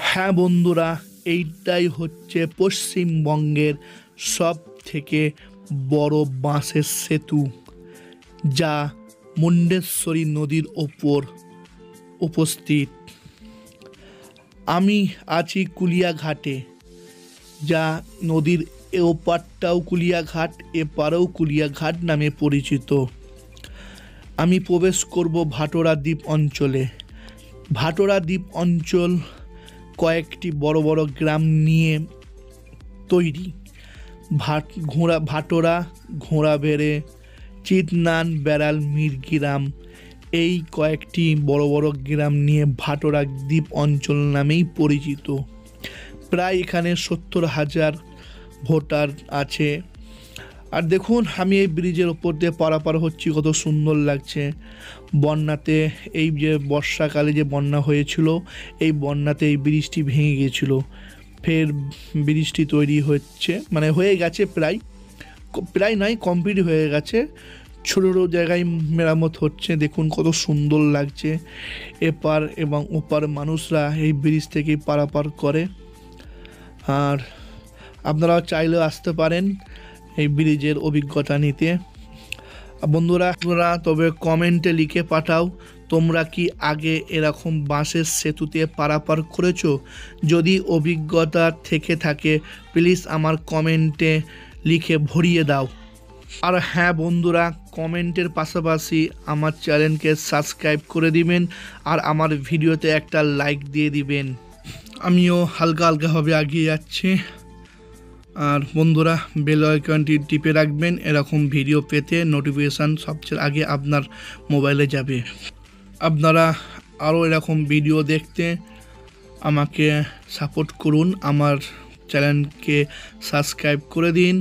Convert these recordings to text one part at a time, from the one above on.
হ্যাঁ বন্ধুরা, এইটাই হচ্ছে পশ্চিমবঙ্গের সব থেকে বড় বাঁশের সেতু, যা মুন্ডেশ্বরী নদীর ওপর উপস্থিত। আমি আছি কুলিয়াঘাটে, যা নদীর এ ওপারটাও কুলিয়াঘাট, এপারেও কুলিয়াঘাট নামে পরিচিত। আমি প্রবেশ করব ভাটোরা দ্বীপ অঞ্চলে। ভাটোরা দ্বীপ অঞ্চল কয়েকটি বড় বড় গ্রাম নিয়ে তৈরি। ভাটোরা, ঘোড়াবেড়ে, চিতনান, বেড়াল, মিরগ্রাম, এই কয়েকটি বড় বড় গ্রাম নিয়ে ভাটোরা দ্বীপ অঞ্চল নামেই পরিচিত। প্রায় এখানে 70,000 ভোটার আছে। আর দেখুন, আমি এই ব্রিজের ওপর দিয়ে পারাপার হচ্ছি, কত সুন্দর লাগছে। বন্যাতে, এই যে বর্ষাকালে যে বন্যা হয়েছিল, এই বন্যাতে এই ব্রিজটি ভেঙে গিয়েছিল। ফের ব্রিজটি তৈরি হচ্ছে, মানে হয়ে গেছে, প্রায় নয়, কমপ্লিট হয়ে গেছে। ছোটো ছোটো জায়গায় মেরামত হচ্ছে। দেখুন কত সুন্দর লাগছে। এপার এবং ওপার মানুষরা এই ব্রিজ থেকেই পারাপার করে। আর আপনারাও চাইলেও আসতে পারেন এই ব্রিজের অভিজ্ঞতা নিতে। বন্ধুরা, তবে কমেন্টে লিখে পাঠাও, তোমরা কি আগে এরকম বাঁশের সেতুতে পারাপার করেছো? যদি অভিজ্ঞতা থেকে থাকে, প্লিজ আমার কমেন্টে লিখে ভরিয়ে দাও। আর হ্যাঁ বন্ধুরা, কমেন্টের পাশাপাশি আমার চ্যানেলকে সাবস্ক্রাইব করে দিবেন আর আমার ভিডিওতে একটা লাইক দিয়ে দিবেন। আমিও হালকা হালকাভাবে এগিয়ে যাচ্ছি। আর বন্ধুরা, বেল আইকনটি টিপে রাখবেন, এরকম ভিডিও পেতে নোটিফিকেশান সবচেয়ে আগে আপনার মোবাইলে যাবে। আপনারা আরও এরকম ভিডিও দেখতে আমাকে সাপোর্ট করুন, আমার চ্যানেলকে সাবস্ক্রাইব করে দিন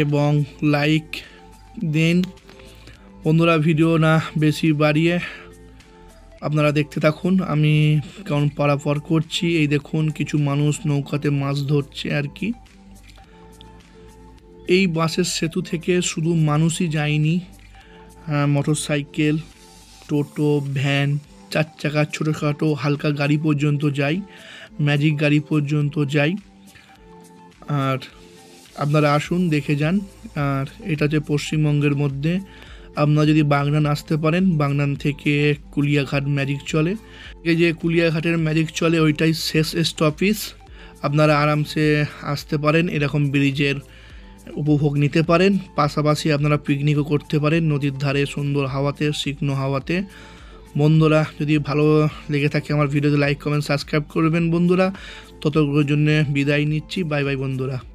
এবং লাইক দিন। বন্ধুরা, ভিডিও না বেশি বাড়িয়ে আপনারা দেখতে থাকুন আমি কেমন পারাপার করছি। এই দেখুন, কিছু মানুষ নৌকাতে মাছ ধরছে আর কি। এই বাঁশের সেতু থেকে শুধু মানুষই যায়নি, মোটর সাইকেল, টোটো, ভ্যান, 4 চাকার ছোটোখাটো হালকা গাড়ি পর্যন্ত যায়, ম্যাজিক গাড়ি পর্যন্ত যায়। আর আপনারা আসুন, দেখে যান। আর এটা যে পশ্চিমবঙ্গের মধ্যে, আপনারা যদি বাগনান আসতে পারেন, বাগনান থেকে কুলিয়াঘাট ম্যাজিক চলে। এই যে কুলিয়াঘাটের ম্যাজিক চলে, ওইটাই শেষ স্টপেজ। আপনারা আরামসে আসতে পারেন, এরকম ব্রিজের উপভোগ নিতে পারেন। পাশাপাশি আপনারা পিকনিকও করতে পারেন নদীর ধারে, সুন্দর হাওয়াতে, শুকনো হাওয়াতে। বন্ধুরা, যদি ভালো লেগে থাকে আমার ভিডিওতে লাইক, কমেন্ট, সাবস্ক্রাইব করবেন বন্ধুরা। ততক্ষণের জন্য বিদায় নিচ্ছি। বাই বাই বন্ধুরা।